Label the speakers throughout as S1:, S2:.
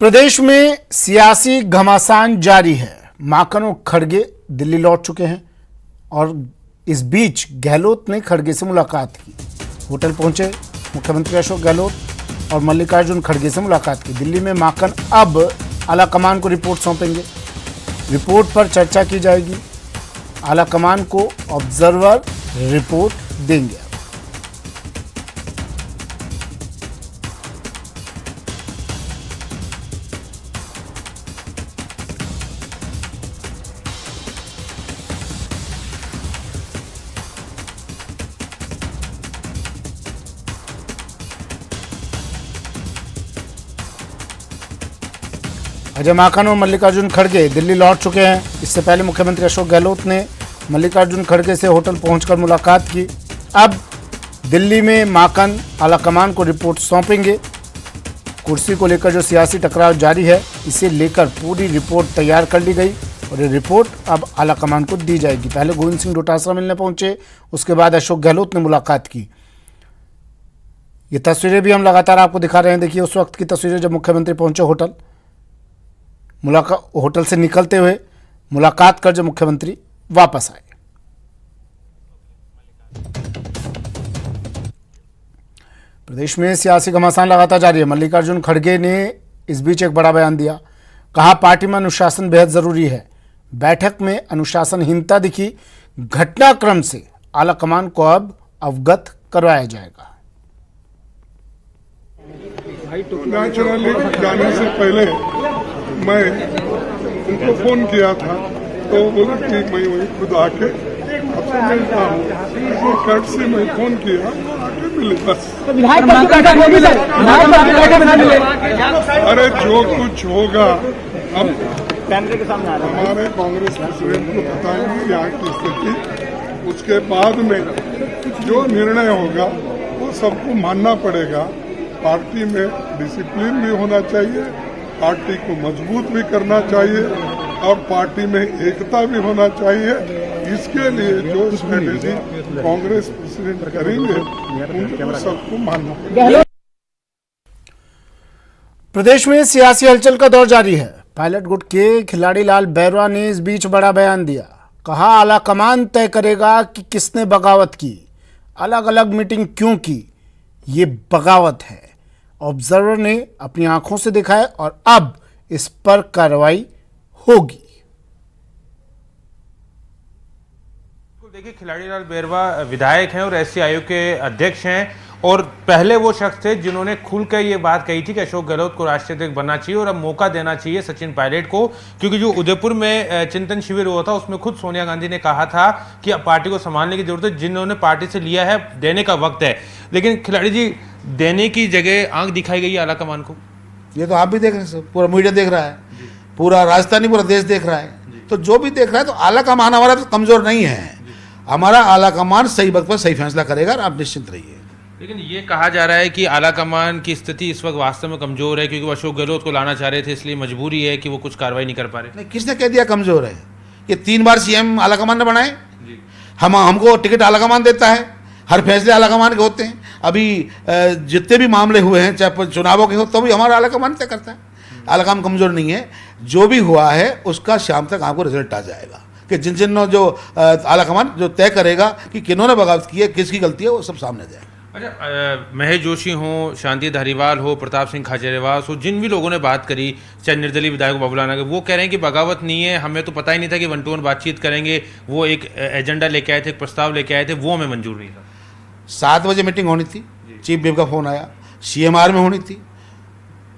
S1: प्रदेश में सियासी घमासान जारी है। माकन और खड़गे दिल्ली लौट चुके हैं और इस बीच गहलोत ने खड़गे से मुलाकात की। होटल पहुंचे मुख्यमंत्री अशोक गहलोत और मल्लिकार्जुन खड़गे से मुलाकात की। दिल्ली में माकन अब आलाकमान को रिपोर्ट सौंपेंगे। रिपोर्ट पर चर्चा की जाएगी। आलाकमान को ऑब्जर्वर रिपोर्ट देंगे। अजय माकन और मल्लिकार्जुन खड़गे दिल्ली लौट चुके हैं। इससे पहले मुख्यमंत्री अशोक गहलोत ने मल्लिकार्जुन खड़गे से होटल पहुंचकर मुलाकात की। अब दिल्ली में माकन आलाकमान को रिपोर्ट सौंपेंगे। कुर्सी को लेकर जो सियासी टकराव जारी है, इसे लेकर पूरी रिपोर्ट तैयार कर ली गई और ये रिपोर्ट अब आलाकमान को दी जाएगी। पहले गोविंद सिंह डोटासरा मिलने पहुंचे, उसके बाद अशोक गहलोत ने मुलाकात की। ये तस्वीरें भी हम लगातार आपको दिखा रहे हैं। देखिए उस वक्त की तस्वीरें जब मुख्यमंत्री पहुंचे होटल से निकलते हुए मुलाकात कर जब मुख्यमंत्री वापस आए। प्रदेश में सियासी घमासान लगातार जारी है। मल्लिकार्जुन खड़गे ने इस बीच एक बड़ा बयान दिया। कहा पार्टी में अनुशासन बेहद जरूरी है। बैठक में अनुशासनहीनता दिखी। घटनाक्रम से आलाकमान को अब अवगत करवाया जाएगा।
S2: नेचुरली जाने से पहले मैं उनको फोन किया था तो बोले कि मैं वही खुद आके आपसे मिलता हूँ। कट से मैं फोन किया, आके मिले बस। अरे जो कुछ होगा अब हमारे कांग्रेस प्रेसिडेंट को बताएंगे यहाँ की स्थिति। उसके बाद में जो निर्णय होगा वो सबको मानना पड़ेगा। पार्टी में डिसिप्लिन भी होना चाहिए, पार्टी को मजबूत भी करना चाहिए और पार्टी में एकता भी होना चाहिए। इसके लिए जो स्ट्रेटेजी कांग्रेस प्रेसिडेंट करेंगे उनको सबको मानना पड़ेगा।
S1: प्रदेश में सियासी हलचल का दौर जारी है। पायलट गुट के खिलाड़ी लाल बैरवा ने इस बीच बड़ा बयान दिया। कहा आलाकमान तय करेगा कि किसने बगावत की, अलग अलग मीटिंग क्यों की, ये बगावत है। ऑब्जर्वर ने अपनी आंखों से देखा है और अब इस पर कार्रवाई होगी।
S3: देखिए, खिलाड़ी लाल बैरवा विधायक हैं और एससी आयोग के अध्यक्ष हैं और पहले वो शख्स थे जिन्होंने खुलकर ये बात कही थी कि अशोक गहलोत को राष्ट्रीय अध्यक्ष बनना चाहिए और अब मौका देना चाहिए सचिन पायलट को, क्योंकि जो उदयपुर में चिंतन शिविर हुआ था उसमें खुद सोनिया गांधी ने कहा था कि पार्टी को संभालने की जरूरत है, जिन्होंने पार्टी से लिया है देने का वक्त है। लेकिन खिलाड़ी जी, देने की जगह आंख दिखाई गई आलाकमान को।
S4: ये तो आप भी देख रहे हैं, पूरा मीडिया देख रहा है, पूरा राजस्थानी पूरा देश देख रहा है। तो जो भी देख रहा है, तो आलाकमान हमारा तो कमजोर नहीं है। हमारा आलाकमान सही वक्त पर सही फैसला करेगा, आप निश्चिंत रहिए।
S3: लेकिन ये कहा जा रहा है कि आलाकमान की स्थिति इस वक्त वास्तव में कमजोर है, क्योंकि वो अशोक गहलोत को लाना चाह रहे थे, इसलिए मजबूरी है कि वो कुछ कार्रवाई नहीं कर पा रहे।
S4: नहीं, किसने कह दिया कमजोर है? ये 3 बार सीएम आलाकमान ने बनाए। हमको टिकट आलाकमान देता है, हर फैसले आलाकमान के होते हैं। अभी जितने भी मामले हुए हैं, चाहे चुनावों के हो, तो भी हमारा आलाकमान तय करता है। आलाकमान कमजोर नहीं है। जो भी हुआ है उसका शाम तक आपको रिजल्ट आ जाएगा कि जिन जो आलाकमान जो तय करेगा कि किन्होंने बगावत की है, किसकी गलती है, वो सब सामने जाएगा।
S3: अच्छा, महेश जोशी हो, शांति धारीवाल हो, प्रताप सिंह खाचरियावास हो, जिन भी लोगों ने बात करी, चाहे निर्दलीय विधायक बाबूलाल, वो कह रहे हैं कि बगावत नहीं है, हमें तो पता ही नहीं था कि 1-to-1 बातचीत करेंगे। वो एक एजेंडा लेके आए थे, एक प्रस्ताव लेके आए थे, वो हमें मंजूर नहीं था।
S4: 7 बजे मीटिंग होनी थी, चीफ व्हिप का फोन आया, सीएमआर में होनी थी,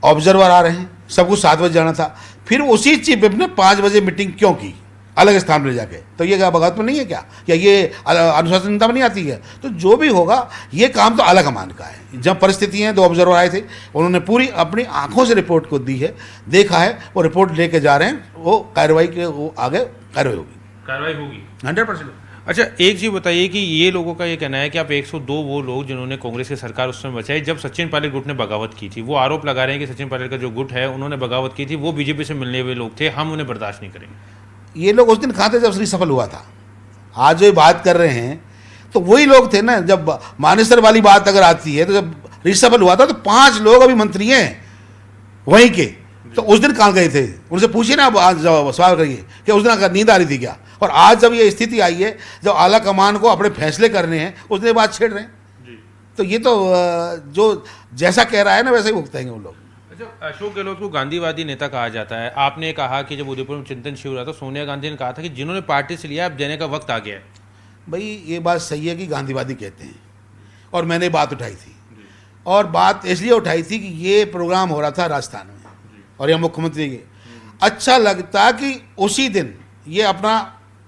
S4: ऑब्जर्वर आ रहे हैं, सब कुछ 7 बजे जाना था। फिर उसी चीफ व्हिप ने 5 बजे मीटिंग क्यों की अलग स्थान पर ले जाके? तो ये क्या बगावत में नहीं है क्या ये अनुशासनता में नहीं आती है? तो जो भी होगा, ये काम तो आलाकमान का है। जब परिस्थितियाँ 2 ऑब्जर्वर आए थे, उन्होंने पूरी अपनी आंखों से रिपोर्ट को दी है, देखा है, वो रिपोर्ट लेके जा रहे हैं। वो कार्रवाई के वो आगे कार्रवाई होगी 100%।
S3: अच्छा, एक चीज बताइए कि ये लोगों का ये कहना है कि आप 102 वो लोग जिन्होंने कांग्रेस की सरकार उस समय बचाई जब सचिन पायलट गुट ने बगावत की थी, वो आरोप लगा रहे हैं कि सचिन पायलट का जो गुट है उन्होंने बगावत की थी, वो बीजेपी से मिलने हुए लोग थे, हम उन्हें बर्दाश्त नहीं करेंगे।
S4: ये लोग उस दिन कहाँ थे जब श्री सफल हुआ था? आज जो बात कर रहे हैं तो वही लोग थे ना। जब मानेसर वाली बात अगर आती है तो जब रिसफल हुआ था तो 5 लोग अभी मंत्री हैं वहीं के, तो उस दिन कहाँ गए थे? उनसे पूछिए ना, आज सवाल करिए कि उस दिन अगर नींद आ रही थी क्या? और आज जब ये स्थिति आई है, जब आला कमान को अपने फैसले करने हैं, उस दिन बात छेड़ रहे हैं। तो ये तो जो जैसा कह रहा है ना वैसे ही भुगतेंगे वो लोग।
S3: अच्छा, अशोक गहलोत को गांधीवादी नेता कहा जाता है। आपने कहा कि जब उदयपुर में चिंतन शिविर हुआ था, सोनिया गांधी ने कहा था कि जिन्होंने पार्टी से लिया अब देने का वक्त आ गया है।
S4: भाई ये बात सही है कि गांधीवादी कहते हैं, और मैंने बात उठाई थी, और बात इसलिए उठाई थी कि ये प्रोग्राम हो रहा था राजस्थान में, और यह मुख्यमंत्री के अच्छा लगता कि उसी दिन ये अपना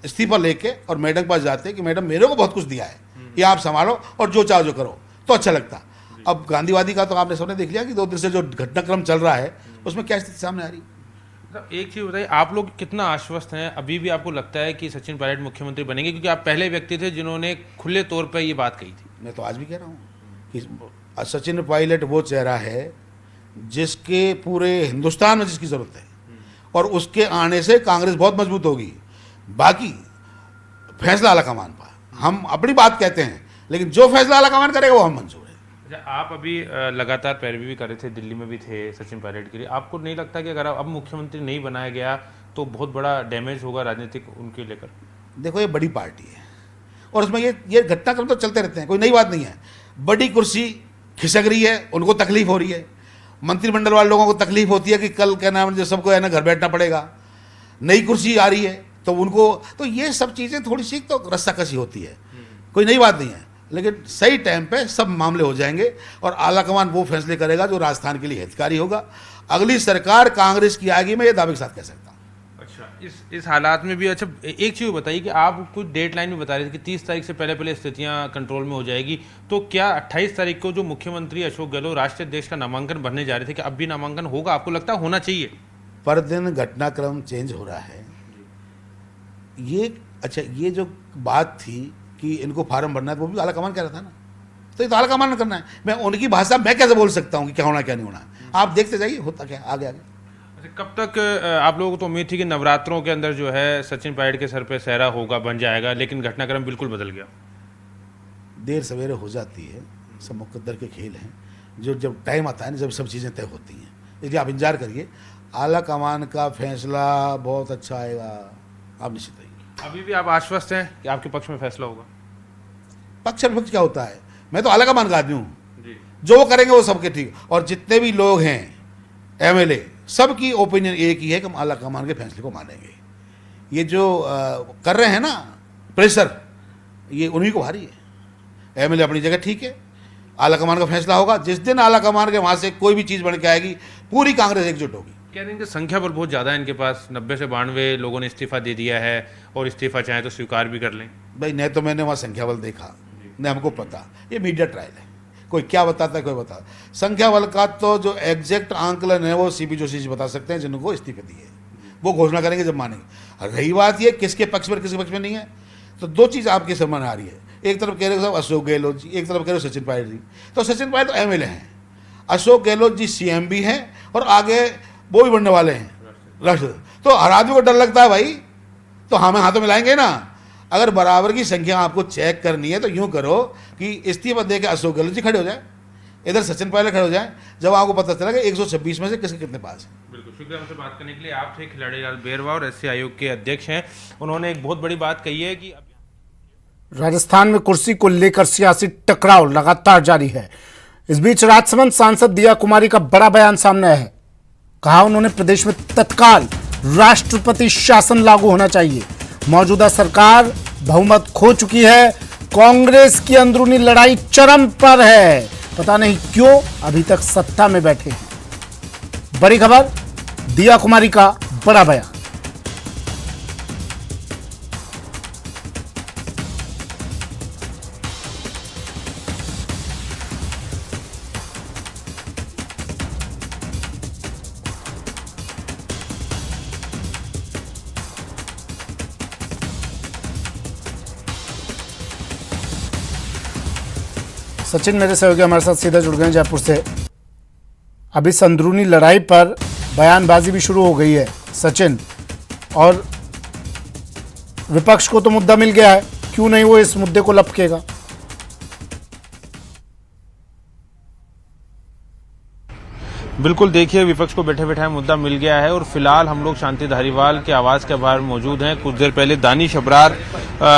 S4: इस्तीफा लेके और मैडम के पास जाते कि मैडम मेरे को बहुत कुछ दिया है, ये आप संभालो और जो चाहो जो करो, तो अच्छा लगता। अब गांधीवादी का तो आपने सबने देख लिया कि 2 दिन से जो घटनाक्रम चल रहा है उसमें क्या स्थिति सामने आ रही है।
S3: एक चीज़ बताइए, आप लोग कितना आश्वस्त हैं? अभी भी आपको लगता है कि सचिन पायलट मुख्यमंत्री बनेंगे? क्योंकि आप पहले व्यक्ति थे जिन्होंने खुले तौर पर ये बात कही थी।
S4: मैं तो आज भी कह रहा हूँ कि सचिन पायलट वो चेहरा है जिसके पूरे हिंदुस्तान में जिसकी ज़रूरत है, और उसके आने से कांग्रेस बहुत मजबूत होगी। बाकी फैसला आला कमान पर, हम अपनी बात कहते हैं, लेकिन जो फैसला आला कमान करेगा वो हम मंजूर है।
S3: अच्छा, आप अभी लगातार पैरवी भी कर रहे थे, दिल्ली में भी थे सचिन पायलट के लिए। आपको नहीं लगता कि अगर अब मुख्यमंत्री नहीं बनाया गया तो बहुत बड़ा डैमेज होगा राजनीतिक उनके लेकर?
S4: देखो ये बड़ी पार्टी है, और उसमें ये घटनाक्रम तो चलते रहते हैं, कोई नई बात नहीं है। बड़ी कुर्सी खिसक रही है, उनको तकलीफ हो रही है, मंत्रिमंडल वाले लोगों को तकलीफ होती है कि कल क्या नाम है सबको है ना घर बैठना पड़ेगा, नई कुर्सी आ रही है तो उनको, तो ये सब चीज़ें थोड़ी सी तो रस्साकसी होती है, कोई नई बात नहीं है। लेकिन सही टाइम पे सब मामले हो जाएंगे, और आला कमान वो फैसले करेगा जो राजस्थान के लिए हितकारी होगा। अगली सरकार कांग्रेस की आएगी, मैं ये दावे के साथ कह सकता हूँ।
S3: अच्छा, इस हालात में भी, अच्छा एक चीज़ बताइए कि आप कुछ डेड लाइन में बता रहे थे कि 30 तारीख से पहले स्थितियां कंट्रोल में हो जाएगी, तो क्या 28 तारीख को जो मुख्यमंत्री अशोक गहलोत राष्ट्रीय अध्यक्ष का नामांकन भरने जा रहे थे, कि अब भी नामांकन होगा? आपको लगता है होना चाहिए?
S4: पर दिन घटनाक्रम चेंज हो रहा है ये। अच्छा, ये जो बात थी कि इनको फार्म भरना है, वो भी आला कमान कह रहा था ना, तो ये तो आला कमान करना है। मैं उनकी भाषा मैं कैसे बोल सकता हूँ कि क्या होना क्या नहीं होना? आप देखते जाइए होता क्या आगे आगे।
S3: अच्छा, कब तक आप लोगों को तो उम्मीद थी कि नवरात्रों के अंदर जो है सचिन पायलट के सर पे सहरा होगा, बन जाएगा, लेकिन घटनाक्रम बिल्कुल बदल गया।
S4: देर सवेरे हो जाती है, सब मुकद्दर के खेल हैं, जो जब टाइम आता है ना जब सब चीज़ें तय होती हैं। इसलिए आप इंतजार करिए, आला कमान का फैसला बहुत अच्छा आएगा, आप निश्चित रहिए।
S3: अभी भी आप आश्वस्त हैं कि आपके पक्ष में फैसला होगा?
S4: पक्ष और विपक्ष क्या होता है, मैं तो आला कमान का आदमी हूँ, जो वो करेंगे वो सबके ठीक। और जितने भी लोग हैं एमएलए, सबकी ओपिनियन एक ही है कि हम आला कमान के फैसले को मानेंगे। ये जो कर रहे हैं ना प्रेशर, ये उन्हीं को भारी है। एमएलए अपनी जगह ठीक है, आला कमान का फैसला होगा। जिस दिन आला कमान के वहाँ से कोई भी चीज़ बन के आएगी, पूरी कांग्रेस एकजुट होगी।
S3: कह रहे हैं कि संख्या पर बहुत ज़्यादा है इनके पास, 90 से 92 लोगों ने इस्तीफा दे दिया है, और इस्तीफा चाहे तो स्वीकार भी कर लें।
S4: भाई न तो मैंने वहाँ संख्या बल देखा, न हमको पता, ये मीडिया ट्रायल है, कोई क्या बताता है कोई बता। संख्या बल का तो जो एग्जैक्ट आंकलन है वो सीपी जोशी जी बता सकते हैं, जिनको इस्तीफे दिए, वो घोषणा करेंगे जब मानेंगे। रही बात ये किसके पक्ष पर किसके पक्ष में नहीं है, तो दो चीज़ आपके सामने आ रही है। एक तरफ कह रहे हो साहब अशोक गहलोत जी, एक तरफ कह रहे हो सचिन पायलट जी। तो सचिन पायलट तो एमएलए हैं, अशोक गहलोत जी सीएम भी हैं, और आगे वो भी बनने वाले हैं राष्ट्र। तो हर आदमी को डर लगता है भाई, तो हमें हाथों मिलाएंगे ना। अगर बराबर की संख्या आपको चेक करनी है तो यूं करो कि इस्तीफा दे के अशोक गहलोत जी खड़े हो जाए, इधर सचिन पायलट खड़े हो जाए, जब आपको पता चला कि 126 में से किसके कितने पास है।
S3: बिल्कुल, शुक्रिया हमसे बात करने के लिए। आप थे खिलाड़ी लाल बेरवा और एससी आयोग के अध्यक्ष हैं। उन्होंने एक बहुत बड़ी बात कही है कि
S1: राजस्थान में कुर्सी को लेकर सियासी टकराव लगातार जारी है। इस बीच राजसमंद सांसद दिया कुमारी का बड़ा बयान सामने आया है। कहा उन्होंने प्रदेश में तत्काल राष्ट्रपति शासन लागू होना चाहिए। मौजूदा सरकार बहुमत खो चुकी है, कांग्रेस की अंदरूनी लड़ाई चरम पर है, पता नहीं क्यों अभी तक सत्ता में बैठे हैं। बड़ी खबर, दिया कुमारी का बड़ा बयान। सचिन मेरे सहयोगी हमारे साथ सीधा जुड़ गए जयपुर से। अभी अंदरूनी लड़ाई पर बयानबाजी भी शुरू हो गई है सचिन, और विपक्ष को तो मुद्दा मिल गया है, क्यों नहीं वो इस मुद्दे को लपकेगा।
S3: बिल्कुल, देखिए विपक्ष को बैठे बैठाए मुद्दा मिल गया है और फिलहाल हम लोग शांति धारीवाल के आवास के बाहर मौजूद हैं। कुछ देर पहले दानिश अबरार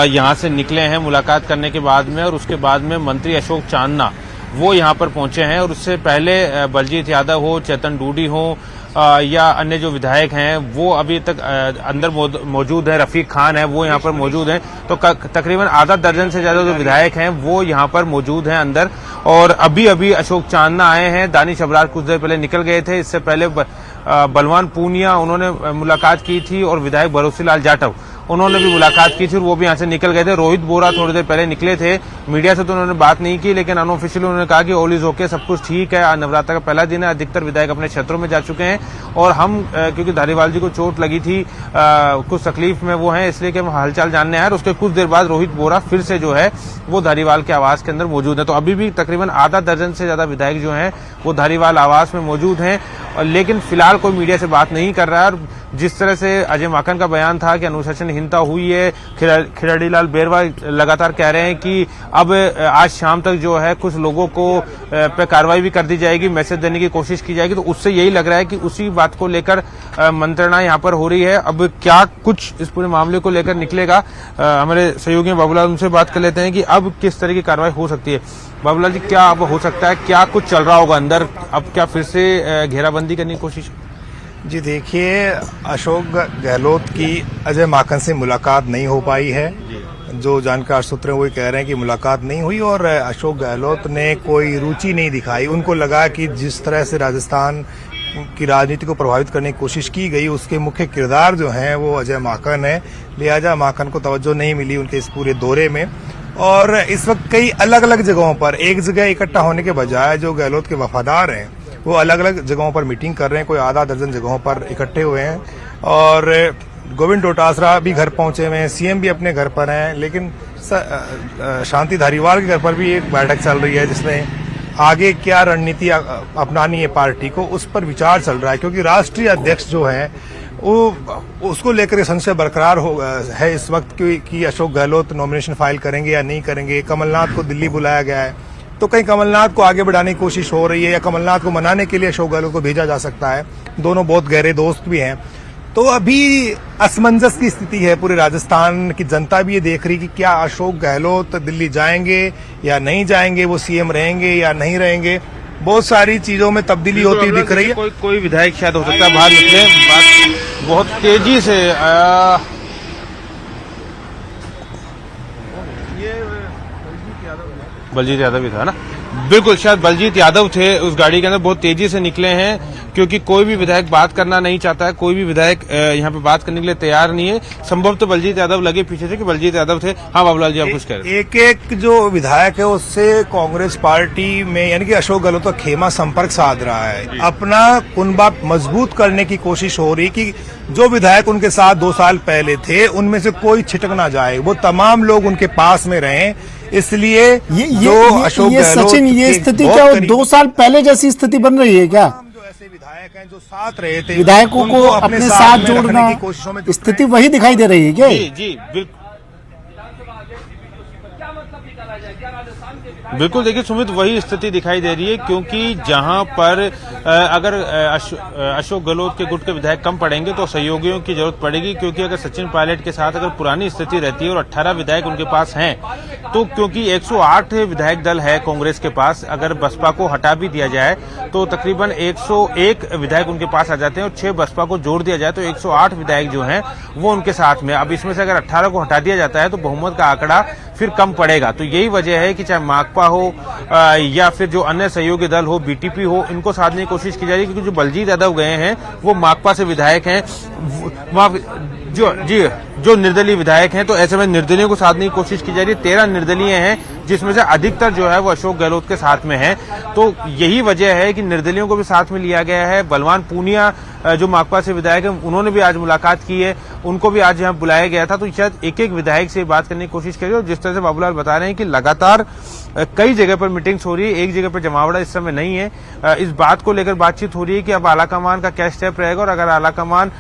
S3: यहां से निकले हैं मुलाकात करने के बाद में, और उसके बाद में मंत्री अशोक चांदना वो यहां पर पहुंचे हैं। और उससे पहले बलजीत यादव हो, चेतन डूडी हो या अन्य जो विधायक हैं वो अभी तक अंदर मौजूद हैं। रफीक खान है वो यहाँ पर मौजूद हैं। तो तकरीबन आधा दर्जन से ज्यादा जो विधायक हैं वो यहाँ पर मौजूद हैं अंदर। और अभी अभी अशोक चांदना आए हैं, दानिश अबरार कुछ देर पहले निकल गए थे। इससे पहले बलवान पूनिया उन्होंने मुलाकात की थी और विधायक भरोसीलाल जाटव उन्होंने भी मुलाकात की थी और वो भी यहाँ से निकल गए थे। रोहित बोरा थोड़ी देर पहले निकले थे, मीडिया से तो उन्होंने बात नहीं की, लेकिन अनऑफिशियली उन्होंने कहा कि ऑल इज ओके, सब कुछ ठीक है। आज नवरात्र का पहला दिन है, अधिकतर विधायक अपने क्षेत्रों में जा चुके हैं और हम क्योंकि धारीवाल जी को चोट लगी थी, कुछ तकलीफ में वो हैं, इसलिए कि हम हालचाल जानने आए। और उसके कुछ देर बाद रोहित बोरा फिर से जो है वो धारीवाल के आवास के अंदर मौजूद है। तो अभी भी तकरीबन आधा दर्जन से ज्यादा विधायक जो हैं वो धारीवाल आवास में मौजूद हैं, लेकिन फिलहाल कोई मीडिया से बात नहीं कर रहा है। और जिस तरह से अजय माकन का बयान था कि अनुशासनहीनता हुई है, खिलाड़ीलाल बेरवा लगातार कह रहे हैं कि अब आज शाम तक जो है कुछ लोगों को पे कार्रवाई भी कर दी जाएगी, मैसेज देने की कोशिश की जाएगी। तो उससे यही लग रहा है कि उसी बात को लेकर मंत्रणा यहाँ पर हो रही है। अब क्या कुछ इस पूरे मामले को लेकर निकलेगा, हमारे सहयोगी बाबूलाल उनसे बात कर लेते हैं कि अब किस तरह की कार्रवाई हो सकती है। बाबूलाल जी, क्या अब हो सकता है, क्या कुछ चल रहा होगा अंदर, अब क्या फिर से घेराबंदी करने की कोशिश?
S5: जी देखिए, अशोक गहलोत की अजय माकन से मुलाकात नहीं हो पाई है। जो जानकार सूत्र हैं वो कह रहे हैं कि मुलाकात नहीं हुई और अशोक गहलोत ने कोई रुचि नहीं दिखाई। उनको लगा कि जिस तरह से राजस्थान की राजनीति को प्रभावित करने की कोशिश की गई उसके मुख्य किरदार जो हैं वो अजय माकन है, लिहाजा माकन को तवज्जो नहीं मिली उनके इस पूरे दौरे में। और इस वक्त कई अलग अलग जगहों पर एक जगह इकट्ठा होने के बजाय जो गहलोत के वफादार हैं वो अलग अलग जगहों पर मीटिंग कर रहे हैं, कोई आधा दर्जन जगहों पर इकट्ठे हुए हैं। और गोविंद डोटासरा भी घर पहुंचे हुए हैं, सीएम भी अपने घर पर हैं, लेकिन शांति धारीवाल के घर पर भी एक बैठक चल रही है जिसमें आगे क्या रणनीति अपनानी है पार्टी को, उस पर विचार चल रहा है। क्योंकि राष्ट्रीय अध्यक्ष जो है वो उसको लेकर संशय बरकरार है इस वक्त कि अशोक गहलोत नॉमिनेशन फाइल करेंगे या नहीं करेंगे। कमलनाथ को दिल्ली बुलाया गया है, तो कहीं कमलनाथ को आगे बढ़ाने की कोशिश हो रही है या कमलनाथ को मनाने के लिए अशोक गहलोत को भेजा जा सकता है। दोनों बहुत गहरे दोस्त भी हैं। तो अभी असमंजस की स्थिति है, पूरे राजस्थान की जनता भी ये देख रही कि क्या अशोक गहलोत दिल्ली जाएंगे या नहीं जाएंगे, वो सीएम रहेंगे या नहीं रहेंगे। बहुत सारी चीजों में तब्दीली होती दिख रही है।
S3: कोई विधायक शायद हो सकता है बाहर निकले, बात बहुत तेजी से बलजीत यादव भी था ना, बिल्कुल शायद बलजीत यादव थे उस गाड़ी के अंदर, बहुत तेजी से निकले हैं क्योंकि कोई भी विधायक बात करना नहीं चाहता है, कोई भी विधायक यहाँ पे बात करने के लिए तैयार नहीं है। संभव तो बलजीत यादव लगे पीछे से कि बलजीत यादव थे। हाँ बाबूलाल जी, आप कुछ कह रहे हैं।
S5: एक एक जो विधायक है उससे कांग्रेस पार्टी में यानी कि अशोक गहलोत का खेमा संपर्क साध रहा है, अपना कुनबा मजबूत करने की कोशिश हो रही कि जो विधायक उनके साथ 2 साल पहले थे उनमें से कोई छिटक ना जाए, वो तमाम लोग उनके पास में रहें। इसलिए अशोक गहलोत
S1: सचिन, ये स्थिति क्या 2 साल पहले जैसी स्थिति बन रही है क्या?
S5: जो ऐसे विधायक हैं जो साथ रहे थे,
S1: विधायकों को अपने साथ जोड़ना स्थिति वही दिखाई दे रही है क्या?
S3: जी बिल्कुल बिल्कुल, देखिए सुमित, वही स्थिति दिखाई दे रही है क्योंकि जहां पर अगर अशोक गहलोत के गुट के विधायक कम पड़ेंगे तो सहयोगियों की जरूरत पड़ेगी। क्योंकि अगर सचिन पायलट के साथ अगर पुरानी स्थिति रहती है और 18 विधायक उनके पास हैं, तो क्योंकि 108 विधायक दल है कांग्रेस के पास, अगर बसपा को हटा भी दिया जाए तो तकरीबन 101 विधायक उनके पास आ जाते हैं और 6 बसपा को जोड़ दिया जाए तो 108 विधायक जो हैं वो उनके साथ में। अब इसमें से अगर 18 को हटा दिया जाता है तो बहुमत का आंकड़ा फिर कम पड़ेगा। तो यही वजह है कि चाहे माकपा हो या फिर जो अन्य सहयोगी दल हो, बीटीपी हो, इनको साधने की कोशिश की जा रही है। क्योंकि जो बलजीत यादव गए हैं वो माकपा से विधायक हैं, जो निर्दलीय विधायक हैं, तो ऐसे में निर्दलीयों को साधने की कोशिश की जा रही है। 13 निर्दलीय हैं जिसमें से अधिकतर जो है वो अशोक गहलोत के साथ में है। तो यही वजह है कि निर्दलीयों को भी साथ में लिया गया है। बलवान पूनिया जो माकपा से विधायक है उन्होंने भी आज मुलाकात की है उनको भी आज यहाँ बुलाया गया था। तो शायद एक एक विधायक से बात करने की कोशिश करें। और जिस तरह से बाबूलाल बता रहे हैं कि लगातार कई जगह पर मीटिंग्स हो रही है, एक जगह पर जमावड़ा इस समय नहीं है। इस बात को लेकर बातचीत हो रही है कि अब आलाकमान का क्या स्टेप रहेगा, और अगर आलाकमान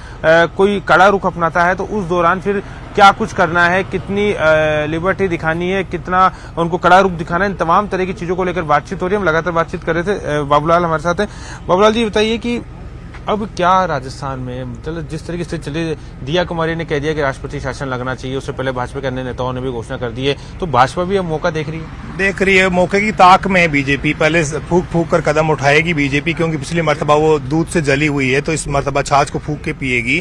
S3: कोई कड़ा रुख अपनाता है तो उस दौरान फिर क्या कुछ करना है, कितनी लिबर्टी दिखानी है, कितना उनको कड़ा रुख दिखाना है, इन तमाम तरह की चीजों को लेकर बातचीत हो रही है। हम लगातार बातचीत कर रहे थे। बाबूलाल हमारे साथ है। बाबूलाल जी बताइए कि अब क्या राजस्थान में मतलब जिस तरीके से चले, दिया कुमारी ने कह दिया कि राष्ट्रपति शासन लगना चाहिए, उससे पहले भाजपा के अन्य नेताओं ने भी घोषणा कर दी है, तो भाजपा भी अब मौका देख रही है
S5: मौके की ताक में है बीजेपी। पहले फूक फूक कर कदम उठाएगी बीजेपी, क्योंकि पिछली मर्तबा वो दूध से जली हुई है, तो इस मर्तबा छाछ को फूक के पिएगी।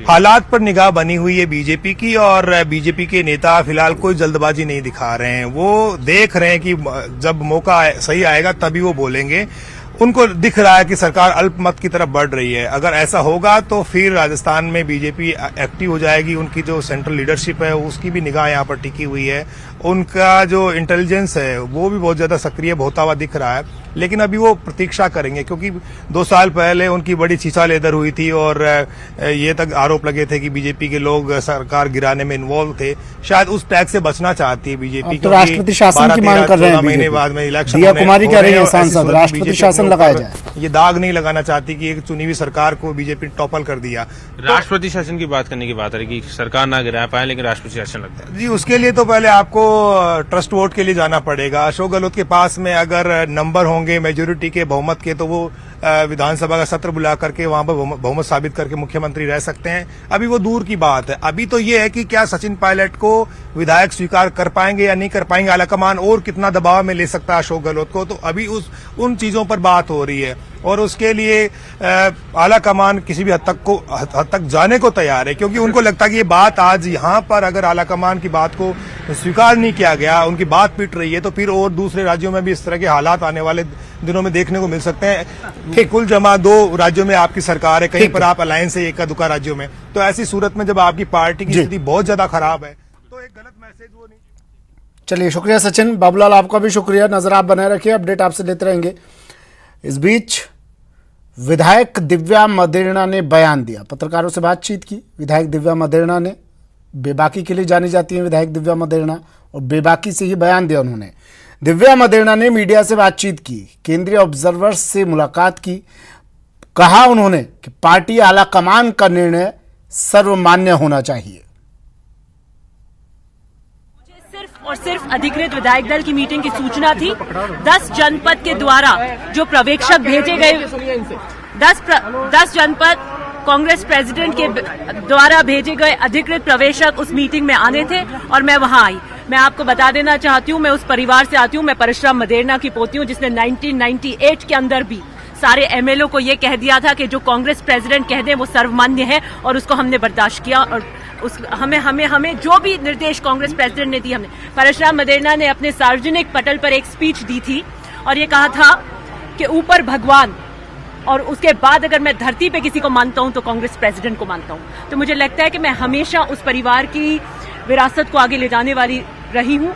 S5: हालात पर निगाह बनी हुई है बीजेपी की, और बीजेपी के नेता फिलहाल कोई जल्दबाजी नहीं दिखा रहे हैं। वो देख रहे हैं कि जब मौका सही आएगा तभी वो बोलेंगे। उनको दिख रहा है कि सरकार अल्पमत की तरफ बढ़ रही है। अगर ऐसा होगा तो फिर राजस्थान में बीजेपी एक्टिव हो जाएगी। उनकी जो सेंट्रल लीडरशिप है उसकी भी निगाह यहाँ पर टिकी हुई है। उनका जो इंटेलिजेंस है वो भी बहुत ज्यादा सक्रिय होता हुआ दिख रहा है। लेकिन अभी वो प्रतीक्षा करेंगे, क्योंकि 2 साल पहले उनकी बड़ी छीछा लेदर हुई थी, और ये तक आरोप लगे थे कि बीजेपी के लोग सरकार गिराने में इन्वॉल्व थे। शायद उस टैग से बचना चाहती है बीजेपी।
S1: तो राष्ट्रपति शासन की मांग कर रहे हैं,
S5: महीने बाद में इलेक्शन,
S1: दिया कुमारी कह रही है सांसद, राष्ट्रपति शासन लगाया जाए।
S5: ये दाग नहीं लगाना चाहती कि एक चुनी हुई सरकार को बीजेपी टॉपल कर दिया।
S3: राष्ट्रपति शासन की बात करने की बात है कि सरकार ना गिरा पाए लेकिन राष्ट्रपति शासन लगता है।
S5: जी, उसके लिए तो पहले आपको ट्रस्ट वोट के लिए जाना पड़ेगा। अशोक गहलोत के पास में अगर नंबर होंगे मेजोरिटी के, बहुमत के, तो वो विधानसभा का सत्र बुला करके वहां पर बहुमत साबित करके मुख्यमंत्री रह सकते हैं। अभी वो दूर की बात है। अभी तो ये है कि क्या सचिन पायलट को विधायक स्वीकार कर पाएंगे या नहीं कर पाएंगे, आलाकमान और कितना दबाव में ले सकता है अशोक गहलोत को, तो अभी उन चीजों पर बात हो रही है। और उसके लिए आलाकमान किसी भी हद तक जाने को तैयार है, क्योंकि उनको लगता है कि ये बात आज यहाँ पर अगर आलाकमान की बात को स्वीकार नहीं किया गया, उनकी बात पिट रही है, तो फिर और दूसरे राज्यों में भी इस तरह के हालात आने वाले दिनों में देखने को मिल सकते हैं। कुल जमा 2 राज्यों में आपकी सरकार है, कहीं पर आप अलायंस है एक का दुका राज्यों में। तो ऐसी सूरत में जब आपकी पार्टी की स्थिति बहुत ज्यादा खराब है तो एक गलत मैसेज वो नहीं।
S1: चलिए, शुक्रिया सचिन। बाबूलाल आपका भी शुक्रिया। नजर आप बनाए रखिए, अपडेट आपसे लेते रहेंगे। इस बीच विधायक दिव्या मदेरणा ने बयान दिया, पत्रकारों से बातचीत की। विधायक दिव्या मदेरणा ने, बेबाकी के लिए जानी जाती हैं विधायक दिव्या मदेरणा, और बेबाकी से ही बयान दिया उन्होंने। दिव्या मदेरणा ने मीडिया से बातचीत की, केंद्रीय ऑब्जर्वर्स से मुलाकात की। कहा उन्होंने कि पार्टी आलाकमान का निर्णय सर्वमान्य होना चाहिए।
S6: और सिर्फ अधिकृत विधायक दल की मीटिंग की सूचना थी। 10 जनपद के द्वारा जो पर्यवेक्षक भेजे गए, 10 जनपद कांग्रेस प्रेसिडेंट के द्वारा भेजे गए अधिकृत प्रवेशक उस मीटिंग में आने थे, और मैं वहां आई। मैं आपको बता देना चाहती हूं, मैं उस परिवार से आती हूं। मैं परशुराम मदेरणा की पोती हूं, जिसने 1998 के अंदर भी सारे एमएलओ को ये कह दिया था कि जो कांग्रेस प्रेसिडेंट कह दे वो सर्वमान्य है, और उसको हमने बर्दाश्त किया। और हमें जो भी निर्देश कांग्रेस प्रेसिडेंट ने दिए, हमने। परशुराम मदेरणा ने अपने सार्वजनिक पटल पर एक स्पीच दी थी और ये कहा था कि ऊपर भगवान, और उसके बाद अगर मैं धरती पे किसी को मानता हूं तो कांग्रेस प्रेसिडेंट को मानता हूं। तो मुझे लगता है कि मैं हमेशा उस परिवार की विरासत को आगे ले जाने वाली रही हूं,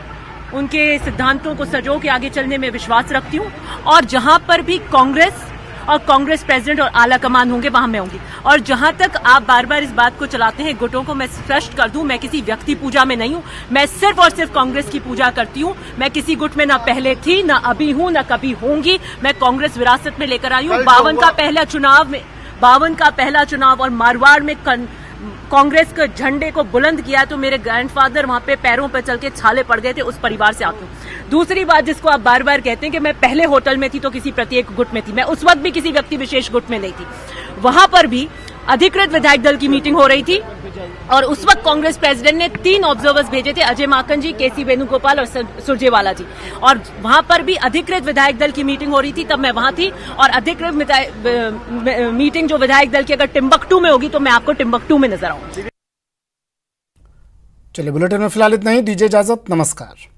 S6: उनके सिद्धांतों को सजो के आगे चलने में विश्वास रखती हूं, और जहां पर भी कांग्रेस और कांग्रेस प्रेसिडेंट और आला कमान होंगे वहां मैं होंगी। और जहां तक आप बार बार इस बात को चलाते हैं गुटों को, मैं स्पष्ट कर दूं, मैं किसी व्यक्ति पूजा में नहीं हूं। मैं सिर्फ और सिर्फ कांग्रेस की पूजा करती हूं। मैं किसी गुट में ना पहले थी, ना अभी हूं, ना कभी होंगी। मैं कांग्रेस विरासत में लेकर आई हूं। 52 का पहला चुनाव और मारवाड़ में कांग्रेस के झंडे को बुलंद किया, तो मेरे ग्रैंडफादर वहां पे पैरों पर चल के छाले पड़ गए थे। उस परिवार से आती हूं। दूसरी बात जिसको आप बार बार कहते हैं कि मैं पहले होटल में थी तो किसी प्रत्येक गुट में थी, मैं उस वक्त भी किसी व्यक्ति विशेष गुट में नहीं थी। वहां पर भी अधिकृत विधायक दल की मीटिंग हो रही थी, और उस वक्त कांग्रेस प्रेसिडेंट ने 3 ऑब्जर्वर्स भेजे थे, अजय माकन जी, केसी वेणुगोपाल और सुरजेवाला जी। और वहां पर भी अधिकृत विधायक दल की मीटिंग हो रही थी, तब मैं वहां थी। और अधिकृत मीटिंग जो विधायक दल की अगर टिम्बकटू में होगी तो मैं आपको टिम्बकटू में नजर आऊंगी।
S1: चलिए, बुलेटिन में फिलहाल इतना ही। दीजिए इजाजत, नमस्कार।